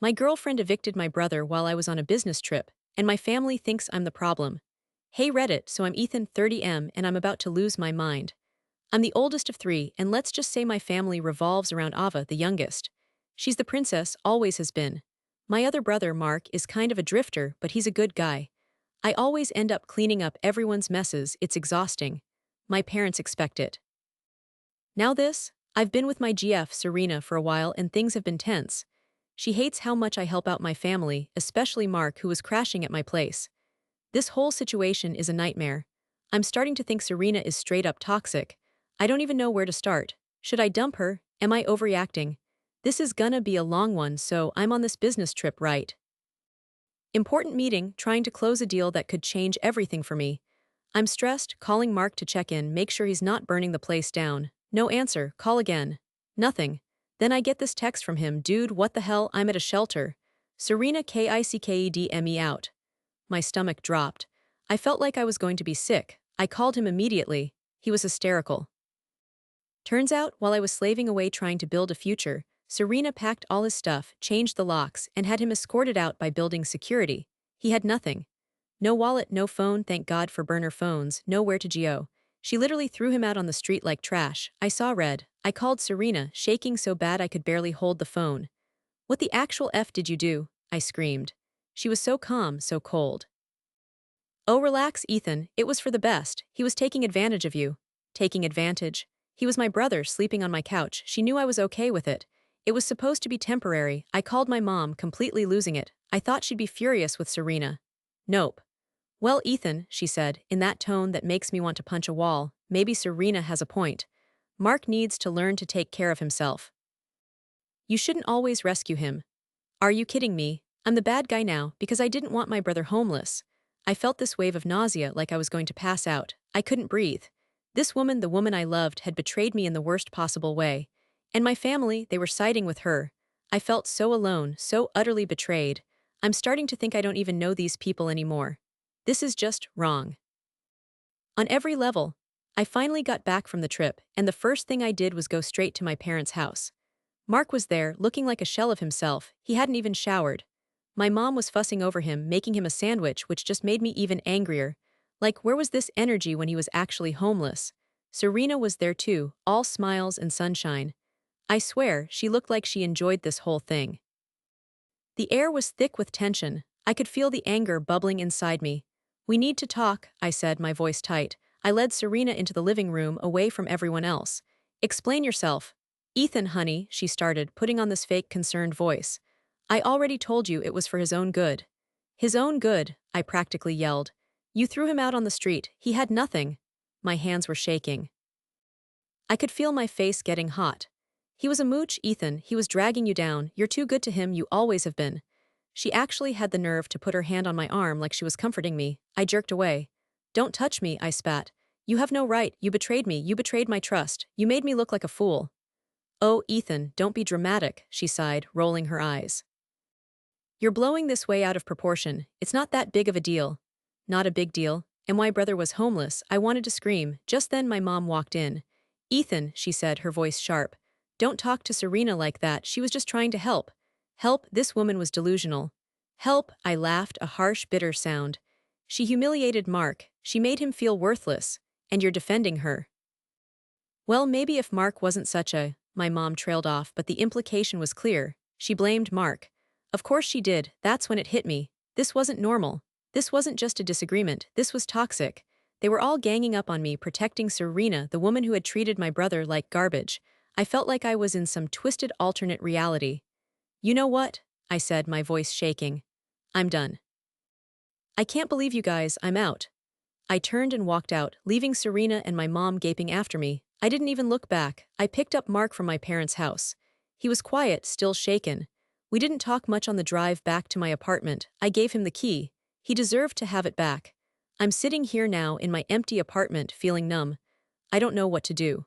My girlfriend evicted my brother while I was on a business trip, and my family thinks I'm the problem. Hey Reddit, so I'm Ethan 30M and I'm about to lose my mind. I'm the oldest of three, and let's just say my family revolves around Ava, the youngest. She's the princess, always has been. My other brother, Mark, is kind of a drifter, but he's a good guy. I always end up cleaning up everyone's messes, it's exhausting. My parents expect it. Now this? I've been with my GF, Serena, for a while and things have been tense. She hates how much I help out my family, especially Mark, who was crashing at my place. This whole situation is a nightmare. I'm starting to think Serena is straight up toxic. I don't even know where to start. Should I dump her? Am I overreacting? This is gonna be a long one, so I'm on this business trip, right? Important meeting, trying to close a deal that could change everything for me. I'm stressed, calling Mark to check in, make sure he's not burning the place down. No answer, call again. Nothing. Then I get this text from him, dude, what the hell, I'm at a shelter. Serena KICKEDME out. My stomach dropped. I felt like I was going to be sick. I called him immediately. He was hysterical. Turns out, while I was slaving away trying to build a future, Serena packed all his stuff, changed the locks, and had him escorted out by building security. He had nothing. No wallet, no phone, thank God for burner phones, nowhere to go. She literally threw him out on the street like trash. I saw red. I called Serena, shaking so bad I could barely hold the phone. What the actual F did you do? I screamed. She was so calm, so cold. Oh, relax, Ethan, it was for the best. He was taking advantage of you. Taking advantage? He was my brother, sleeping on my couch. She knew I was okay with it. It was supposed to be temporary. I called my mom, completely losing it. I thought she'd be furious with Serena. Nope. Well, Ethan, she said, in that tone that makes me want to punch a wall, maybe Serena has a point. Mark needs to learn to take care of himself. You shouldn't always rescue him. Are you kidding me? I'm the bad guy now because I didn't want my brother homeless. I felt this wave of nausea like I was going to pass out. I couldn't breathe. This woman, the woman I loved, had betrayed me in the worst possible way. And my family, they were siding with her. I felt so alone, so utterly betrayed. I'm starting to think I don't even know these people anymore. This is just wrong. On every level. I finally got back from the trip, and the first thing I did was go straight to my parents' house. Mark was there, looking like a shell of himself. He hadn't even showered. My mom was fussing over him, making him a sandwich, which just made me even angrier. Like, where was this energy when he was actually homeless? Serena was there too, all smiles and sunshine. I swear, she looked like she enjoyed this whole thing. The air was thick with tension. I could feel the anger bubbling inside me. We need to talk, I said, my voice tight. I led Serena into the living room, away from everyone else. Explain yourself. Ethan, honey, she started, putting on this fake concerned voice. I already told you it was for his own good. His own good, I practically yelled. You threw him out on the street. He had nothing. My hands were shaking. I could feel my face getting hot. He was a mooch, Ethan. He was dragging you down. You're too good to him. You always have been. She actually had the nerve to put her hand on my arm like she was comforting me. I jerked away. Don't touch me, I spat. You have no right. You betrayed me. You betrayed my trust. You made me look like a fool. Oh, Ethan, don't be dramatic, she sighed, rolling her eyes. You're blowing this way out of proportion. It's not that big of a deal. Not a big deal. And my brother was homeless. I wanted to scream. Just then my mom walked in. Ethan, she said, her voice sharp. Don't talk to Serena like that. She was just trying to help. Help, this woman was delusional. Help, I laughed, a harsh, bitter sound. She humiliated Mark. She made him feel worthless. And you're defending her. Well, maybe if Mark wasn't such a... My mom trailed off, but the implication was clear. She blamed Mark. Of course she did. That's when it hit me. This wasn't normal. This wasn't just a disagreement. This was toxic. They were all ganging up on me, protecting Serena, the woman who had treated my brother like garbage. I felt like I was in some twisted alternate reality. You know what? I said, my voice shaking. I'm done. I can't believe you guys, I'm out. I turned and walked out, leaving Serena and my mom gaping after me. I didn't even look back. I picked up Mark from my parents' house. He was quiet, still shaken. We didn't talk much on the drive back to my apartment. I gave him the key. He deserved to have it back. I'm sitting here now in my empty apartment, feeling numb. I don't know what to do.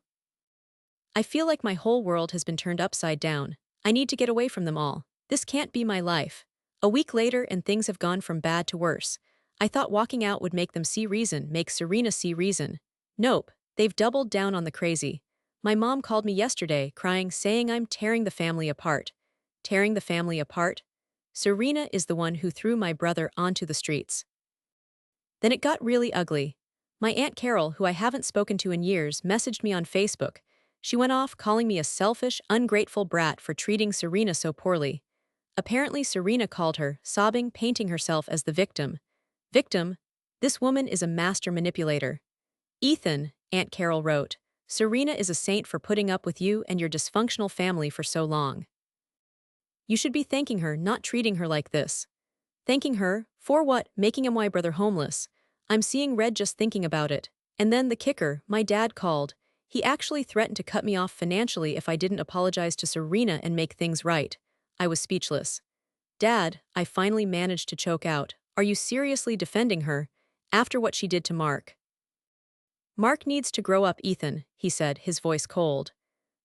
I feel like my whole world has been turned upside down. I need to get away from them all. This can't be my life. A week later and things have gone from bad to worse. I thought walking out would make them see reason, make Serena see reason. Nope, they've doubled down on the crazy. My mom called me yesterday, crying, saying I'm tearing the family apart. Tearing the family apart? Serena is the one who threw my brother onto the streets. Then it got really ugly. My Aunt Carol, who I haven't spoken to in years, messaged me on Facebook. She went off calling me a selfish, ungrateful brat for treating Serena so poorly. Apparently, Serena called her, sobbing, painting herself as the victim. Victim? This woman is a master manipulator. Ethan, Aunt Carol wrote, Serena is a saint for putting up with you and your dysfunctional family for so long. You should be thanking her, not treating her like this. Thanking her? For what? Making my brother homeless. I'm seeing red just thinking about it. And then the kicker, my dad called. He actually threatened to cut me off financially if I didn't apologize to Serena and make things right. I was speechless. Dad, I finally managed to choke out. Are you seriously defending her? After what she did to Mark? Mark needs to grow up, Ethan, he said, his voice cold.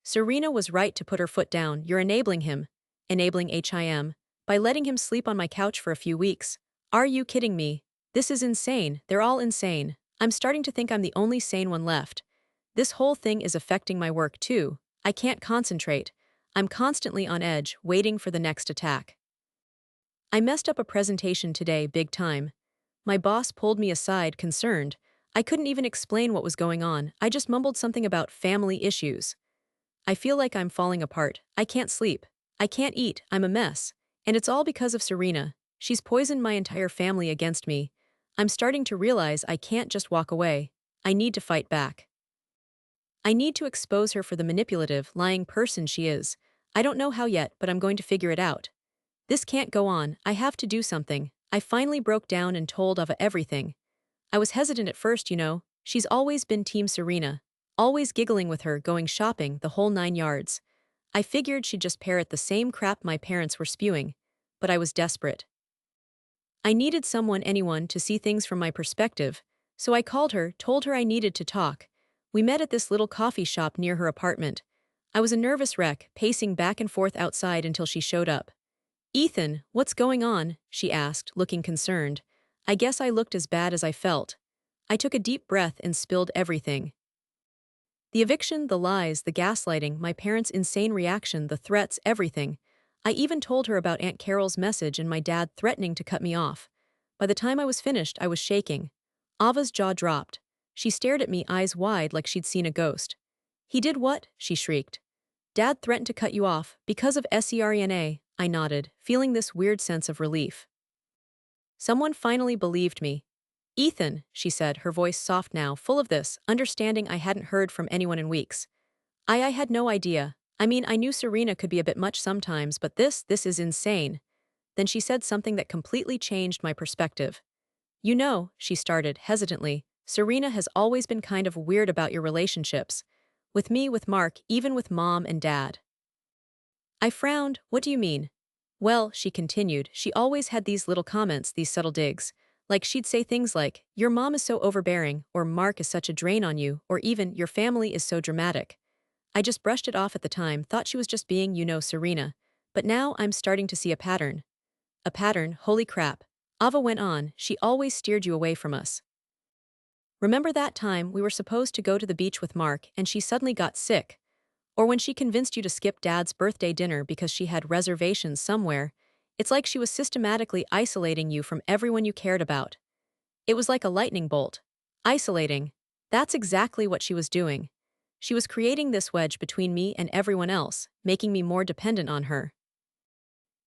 Serena was right to put her foot down. You're enabling him. Enabling him. By letting him sleep on my couch for a few weeks. Are you kidding me? This is insane. They're all insane. I'm starting to think I'm the only sane one left. This whole thing is affecting my work too. I can't concentrate. I'm constantly on edge, waiting for the next attack. I messed up a presentation today, big time. My boss pulled me aside, concerned. I couldn't even explain what was going on. I just mumbled something about family issues. I feel like I'm falling apart. I can't sleep. I can't eat. I'm a mess. And it's all because of Serena. She's poisoned my entire family against me. I'm starting to realize I can't just walk away. I need to fight back. I need to expose her for the manipulative, lying person she is. I don't know how yet, but I'm going to figure it out. This can't go on. I have to do something. I finally broke down and told Ava everything. I was hesitant at first, you know. She's always been Team Serena. Always giggling with her, going shopping, the whole 9 yards. I figured she'd just parrot the same crap my parents were spewing. But I was desperate. I needed anyone to see things from my perspective, so I called her, told her I needed to talk. We met at this little coffee shop near her apartment. I was a nervous wreck, pacing back and forth outside until she showed up. Ethan, what's going on? She asked, looking concerned. I guess I looked as bad as I felt. I took a deep breath and spilled everything. The eviction, the lies, the gaslighting, my parents' insane reaction, the threats, everything. I even told her about Aunt Carol's message and my dad threatening to cut me off. By the time I was finished, I was shaking. Ava's jaw dropped. She stared at me, eyes wide like she'd seen a ghost. He did what? She shrieked. Dad threatened to cut you off, because of Serena, I nodded, feeling this weird sense of relief. Someone finally believed me. Ethan, she said, her voice soft now, full of this, understanding I hadn't heard from anyone in weeks. I had no idea. I mean, I knew Serena could be a bit much sometimes, but this is insane. Then she said something that completely changed my perspective. You know, she started, hesitantly, Serena has always been kind of weird about your relationships. With me, with Mark, even with Mom and Dad. I frowned. What do you mean? Well, she continued, she always had these little comments, these subtle digs. Like she'd say things like, your mom is so overbearing, or Mark is such a drain on you, or even, your family is so dramatic. I just brushed it off at the time, thought she was just being, Serena. But now I'm starting to see a pattern. A pattern, holy crap. Ava went on, she always steered you away from us. Remember that time we were supposed to go to the beach with Mark and she suddenly got sick? Or when she convinced you to skip Dad's birthday dinner because she had reservations somewhere? It's like she was systematically isolating you from everyone you cared about. It was like a lightning bolt. Isolating. That's exactly what she was doing. She was creating this wedge between me and everyone else, making me more dependent on her.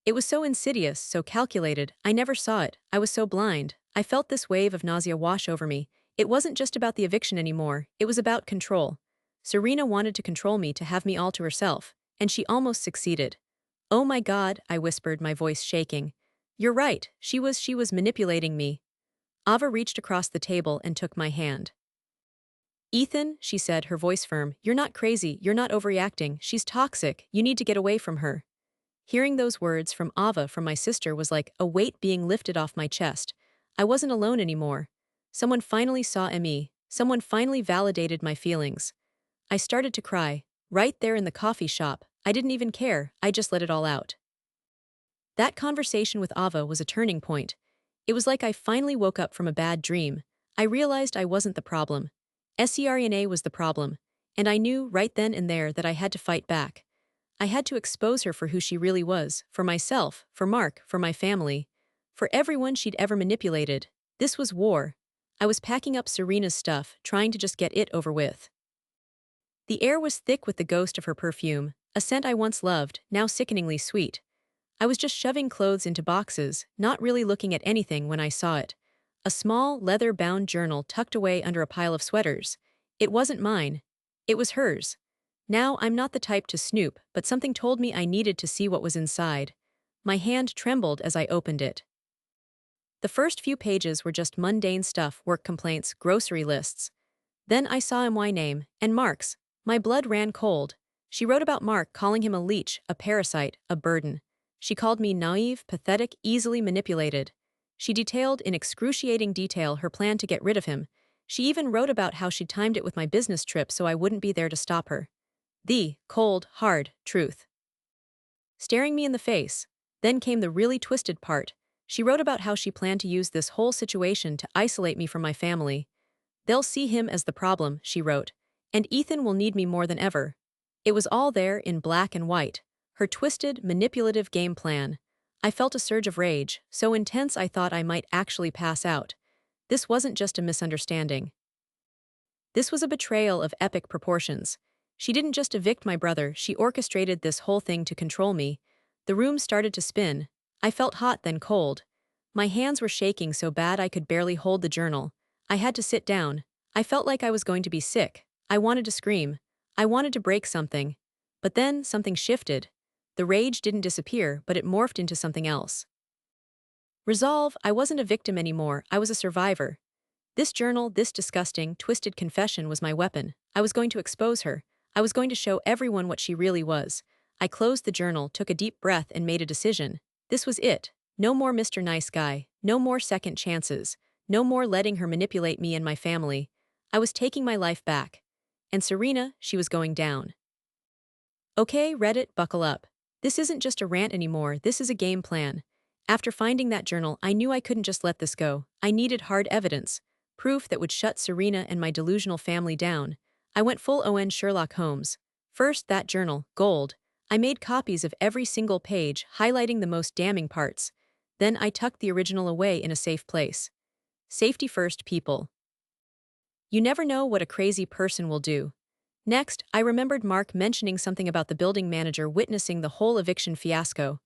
It was so insidious, so calculated, I never saw it, I was so blind. I felt this wave of nausea wash over me. It wasn't just about the eviction anymore, it was about control. Serena wanted to control me, to have me all to herself, and she almost succeeded. Oh my God, I whispered, my voice shaking. You're right, she was manipulating me. Ava reached across the table and took my hand. Ethan, she said, her voice firm, you're not crazy, you're not overreacting, she's toxic, you need to get away from her. Hearing those words from Ava, from my sister, was like a weight being lifted off my chest. I wasn't alone anymore. Someone finally saw me, someone finally validated my feelings. I started to cry, right there in the coffee shop. I didn't even care, I just let it all out. That conversation with Ava was a turning point. It was like I finally woke up from a bad dream. I realized I wasn't the problem. Serena was the problem. And I knew right then and there that I had to fight back. I had to expose her for who she really was, for myself, for Mark, for my family, for everyone she'd ever manipulated. This was war. I was packing up Serena's stuff, trying to just get it over with. The air was thick with the ghost of her perfume, a scent I once loved, now sickeningly sweet. I was just shoving clothes into boxes, not really looking at anything when I saw it. A small, leather-bound journal tucked away under a pile of sweaters. It wasn't mine. It was hers. Now, I'm not the type to snoop, but something told me I needed to see what was inside. My hand trembled as I opened it. The first few pages were just mundane stuff, work complaints, grocery lists. Then I saw my name, and Mark's. My blood ran cold. She wrote about Mark, calling him a leech, a parasite, a burden. She called me naive, pathetic, easily manipulated. She detailed in excruciating detail her plan to get rid of him. She even wrote about how she'd timed it with my business trip so I wouldn't be there to stop her. The cold, hard truth. Staring me in the face. Then came the really twisted part. She wrote about how she planned to use this whole situation to isolate me from my family. They'll see him as the problem, she wrote, and Ethan will need me more than ever. It was all there in black and white. Her twisted, manipulative game plan. I felt a surge of rage, so intense I thought I might actually pass out. This wasn't just a misunderstanding. This was a betrayal of epic proportions. She didn't just evict my brother, she orchestrated this whole thing to control me. The room started to spin. I felt hot then cold. My hands were shaking so bad I could barely hold the journal. I had to sit down. I felt like I was going to be sick. I wanted to scream. I wanted to break something. But then something shifted. The rage didn't disappear, but it morphed into something else. Resolve. I wasn't a victim anymore, I was a survivor. This journal, this disgusting, twisted confession was my weapon. I was going to expose her. I was going to show everyone what she really was. I closed the journal, took a deep breath, and made a decision. This was it. No more Mr. Nice Guy. No more second chances. No more letting her manipulate me and my family. I was taking my life back. And Serena, she was going down. Okay, Reddit, buckle up. This isn't just a rant anymore, this is a game plan. After finding that journal, I knew I couldn't just let this go. I needed hard evidence. Proof that would shut Serena and my delusional family down. I went full on Sherlock Holmes. First, that journal, gold. I made copies of every single page, highlighting the most damning parts. Then I tucked the original away in a safe place. Safety first, people. You never know what a crazy person will do. Next, I remembered Mark mentioning something about the building manager witnessing the whole eviction fiasco.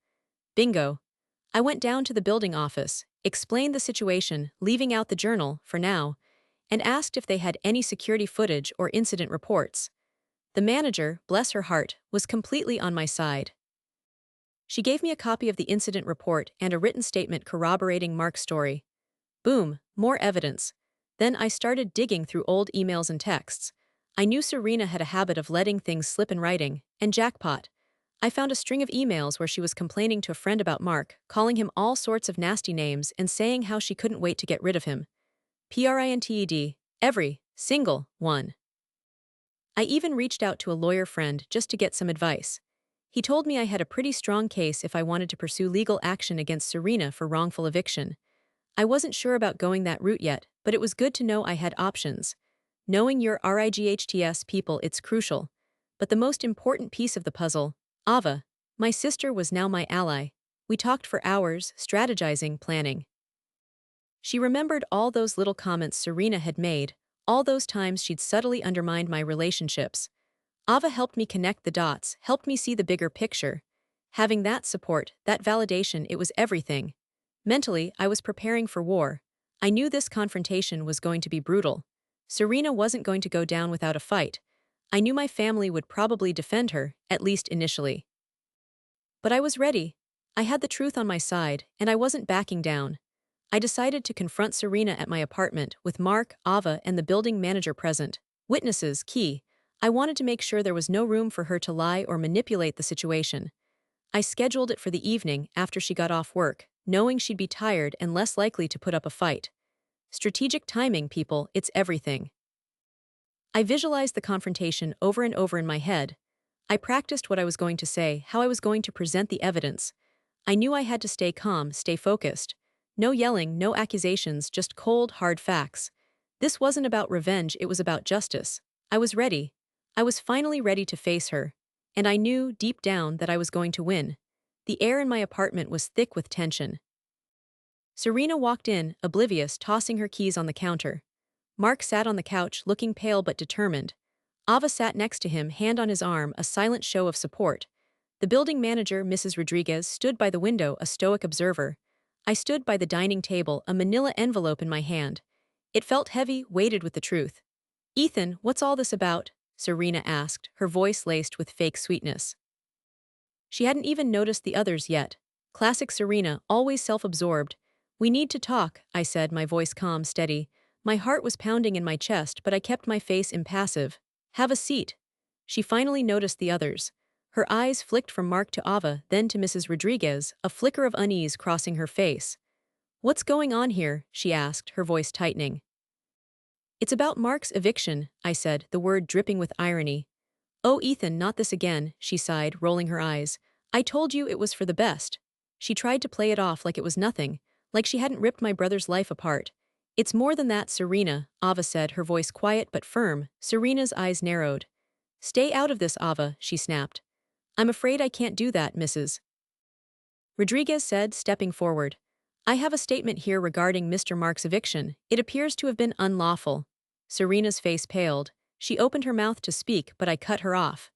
Bingo. I went down to the building office, explained the situation, leaving out the journal, for now, and asked if they had any security footage or incident reports. The manager, bless her heart, was completely on my side. She gave me a copy of the incident report and a written statement corroborating Mark's story. Boom, more evidence. Then I started digging through old emails and texts. I knew Serena had a habit of letting things slip in writing, and jackpot. I found a string of emails where she was complaining to a friend about Mark, calling him all sorts of nasty names and saying how she couldn't wait to get rid of him. PRINTED, every single one. I even reached out to a lawyer friend just to get some advice. He told me I had a pretty strong case if I wanted to pursue legal action against Serena for wrongful eviction. I wasn't sure about going that route yet, but it was good to know I had options. Knowing your RIGHTS people, it's crucial. But the most important piece of the puzzle, Ava, my sister, was now my ally. We talked for hours, strategizing, planning. She remembered all those little comments Serena had made, all those times she'd subtly undermined my relationships. Ava helped me connect the dots, helped me see the bigger picture. Having that support, that validation, it was everything. Mentally, I was preparing for war. I knew this confrontation was going to be brutal. Serena wasn't going to go down without a fight. I knew my family would probably defend her, at least initially. But I was ready. I had the truth on my side, and I wasn't backing down. I decided to confront Serena at my apartment, with Mark, Ava, and the building manager present. Witnesses, key. I wanted to make sure there was no room for her to lie or manipulate the situation. I scheduled it for the evening after she got off work, knowing she'd be tired and less likely to put up a fight. Strategic timing, people, it's everything. I visualized the confrontation over and over in my head. I practiced what I was going to say, how I was going to present the evidence. I knew I had to stay calm, stay focused. No yelling, no accusations, just cold, hard facts. This wasn't about revenge, it was about justice. I was ready. I was finally ready to face her. And I knew, deep down, that I was going to win. The air in my apartment was thick with tension. Serena walked in, oblivious, tossing her keys on the counter. Mark sat on the couch, looking pale but determined. Ava sat next to him, hand on his arm, a silent show of support. The building manager, Mrs. Rodriguez, stood by the window, a stoic observer. I stood by the dining table, a manila envelope in my hand. It felt heavy, weighted with the truth. "Ethan, what's all this about?" Serena asked, her voice laced with fake sweetness. She hadn't even noticed the others yet. Classic Serena, always self-absorbed. "We need to talk," I said, my voice calm, steady. My heart was pounding in my chest, but I kept my face impassive. "Have a seat." She finally noticed the others. Her eyes flicked from Mark to Ava, then to Mrs. Rodriguez, a flicker of unease crossing her face. "What's going on here?" she asked, her voice tightening. "It's about Mark's eviction," I said, the word dripping with irony. "Oh, Ethan, not this again," she sighed, rolling her eyes. "I told you it was for the best." She tried to play it off like it was nothing, like she hadn't ripped my brother's life apart. "It's more than that, Serena," Ava said, her voice quiet but firm. Serena's eyes narrowed. "Stay out of this, Ava," she snapped. "I'm afraid I can't do that, Mrs. Rodriguez said, stepping forward. "I have a statement here regarding Mr. Mark's eviction. It appears to have been unlawful." Serena's face paled. She opened her mouth to speak, but I cut her off.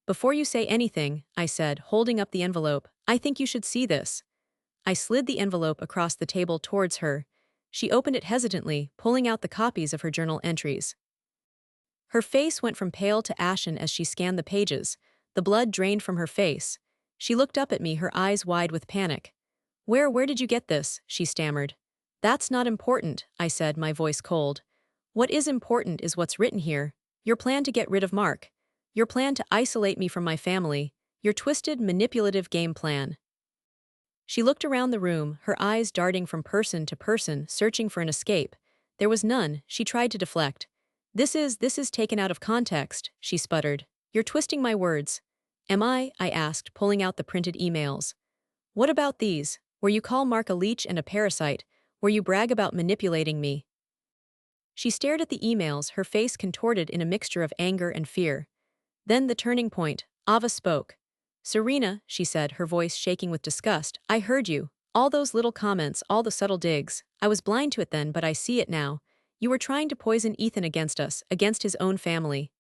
"Before you say anything," I said, holding up the envelope, "I think you should see this." I slid the envelope across the table towards her. She opened it hesitantly, pulling out the copies of her journal entries. Her face went from pale to ashen as she scanned the pages. The blood drained from her face. She looked up at me, her eyes wide with panic. Where did you get this?" she stammered. "That's not important," I said, my voice cold. "What is important is what's written here. Your plan to get rid of Mark. Your plan to isolate me from my family. Your twisted, manipulative game plan." She looked around the room, her eyes darting from person to person, searching for an escape. There was none. She tried to deflect. This is taken out of context," she sputtered. "You're twisting my words." "Am I?" I asked, pulling out the printed emails. "What about these, where you call Mark a leech and a parasite, where you brag about manipulating me?" She stared at the emails, her face contorted in a mixture of anger and fear. Then the turning point. Ava spoke. "Serena," she said, her voice shaking with disgust, "I heard you. All those little comments, all the subtle digs. I was blind to it then, but I see it now. You were trying to poison Ethan against us, against his own family."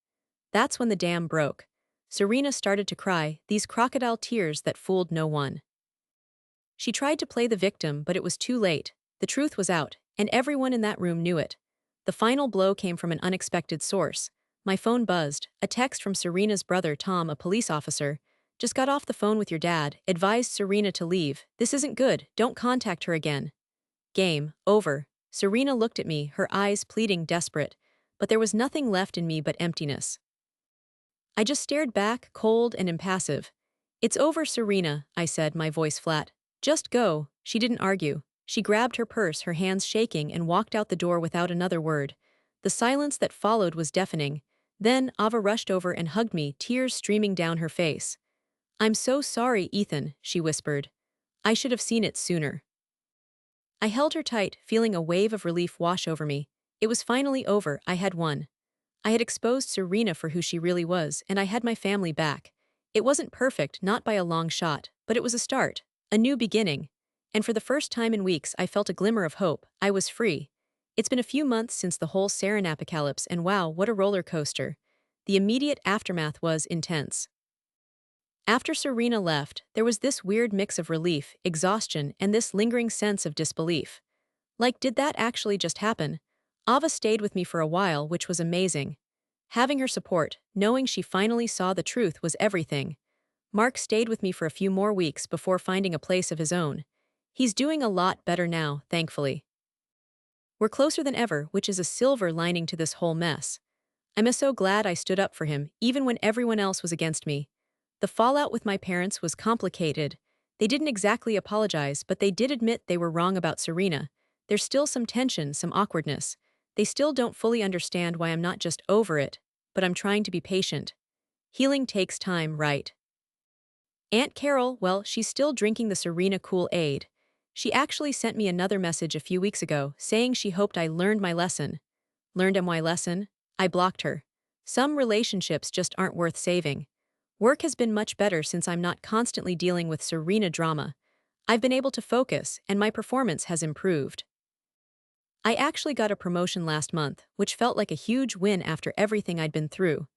That's when the dam broke. Serena started to cry, these crocodile tears that fooled no one. She tried to play the victim, but it was too late. The truth was out, and everyone in that room knew it. The final blow came from an unexpected source. My phone buzzed, a text from Serena's brother Tom, a police officer. "Just got off the phone with your dad, advised Serena to leave. This isn't good, don't contact her again." Game over. Serena looked at me, her eyes pleading, desperate. But there was nothing left in me but emptiness. I just stared back, cold and impassive. "It's over, Serena," I said, my voice flat. "Just go." She didn't argue. She grabbed her purse, her hands shaking, and walked out the door without another word. The silence that followed was deafening. Then Ava rushed over and hugged me, tears streaming down her face. "I'm so sorry, Ethan," she whispered. "I should have seen it sooner." I held her tight, feeling a wave of relief wash over me. It was finally over, I had won. I had exposed Serena for who she really was, and I had my family back. It wasn't perfect, not by a long shot, but it was a start, a new beginning. And for the first time in weeks, I felt a glimmer of hope. I was free. It's been a few months since the whole Saren apocalypse, and wow, what a roller coaster. The immediate aftermath was intense. After Serena left, there was this weird mix of relief, exhaustion, and this lingering sense of disbelief. Like, did that actually just happen? Ava stayed with me for a while, which was amazing. Having her support, knowing she finally saw the truth, was everything. Mark stayed with me for a few more weeks before finding a place of his own. He's doing a lot better now, thankfully. We're closer than ever, which is a silver lining to this whole mess. I'm so glad I stood up for him, even when everyone else was against me. The fallout with my parents was complicated. They didn't exactly apologize, but they did admit they were wrong about Serena. There's still some tension, some awkwardness. They still don't fully understand why I'm not just over it, but I'm trying to be patient. Healing takes time, right? Aunt Carol, well, she's still drinking the Serena Kool-Aid. She actually sent me another message a few weeks ago, saying she hoped I learned my lesson. Learned my lesson? I blocked her. Some relationships just aren't worth saving. Work has been much better since I'm not constantly dealing with Serena drama. I've been able to focus, and my performance has improved. I actually got a promotion last month, which felt like a huge win after everything I'd been through.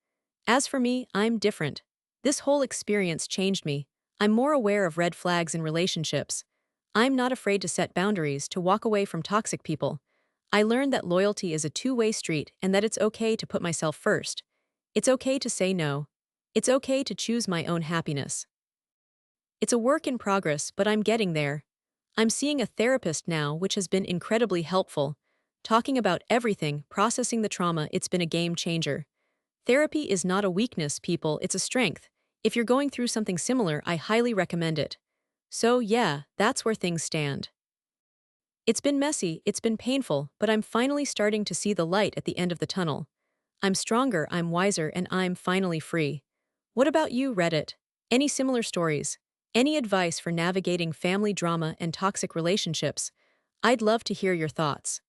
As for me, I'm different. This whole experience changed me. I'm more aware of red flags in relationships. I'm not afraid to set boundaries, to walk away from toxic people. I learned that loyalty is a two-way street and that it's okay to put myself first. It's okay to say no. It's okay to choose my own happiness. It's a work in progress, but I'm getting there. I'm seeing a therapist now, which has been incredibly helpful. Talking about everything, processing the trauma, it's been a game changer. Therapy is not a weakness, people, it's a strength. If you're going through something similar, I highly recommend it. So, yeah, that's where things stand. It's been messy, it's been painful, but I'm finally starting to see the light at the end of the tunnel. I'm stronger, I'm wiser, and I'm finally free. What about you, Reddit? Any similar stories? Any advice for navigating family drama and toxic relationships? I'd love to hear your thoughts.